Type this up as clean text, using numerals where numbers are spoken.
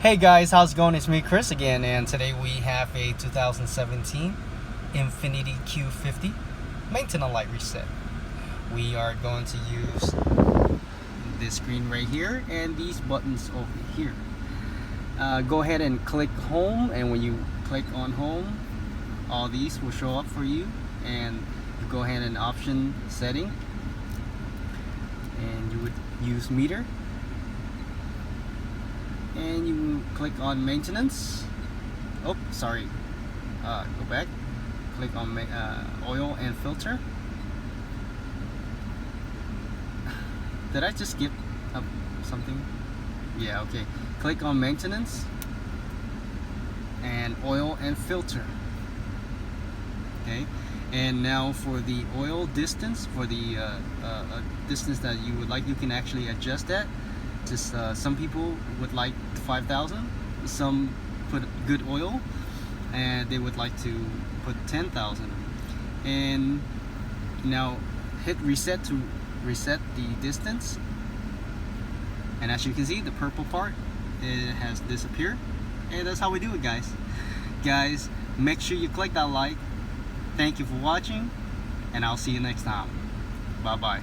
Hey guys, how's it going? It's me, Chris, again, and today we have a 2017 Infiniti Q50 maintenance light reset. We are going to use this screen right here and these buttons over here. Go ahead and click home, and when you click on home, all these will show up for you, and you go ahead and option setting, and you would use meter, and you click on maintenance. Oh, sorry, go back, click on oil and filter. Did I just skip up something? Yeah, okay. Click on maintenance and oil and filter. Okay, and now for the oil distance, for the distance that you would like, you can actually adjust that. Just some people would like 5,000, some put good oil, and they would like to put 10,000. And now hit reset to reset the distance, and as you can see, the purple part, it has disappeared. And that's how we do it, guys. Make sure you click that like. Thank you for watching, and I'll see you next time. Bye bye.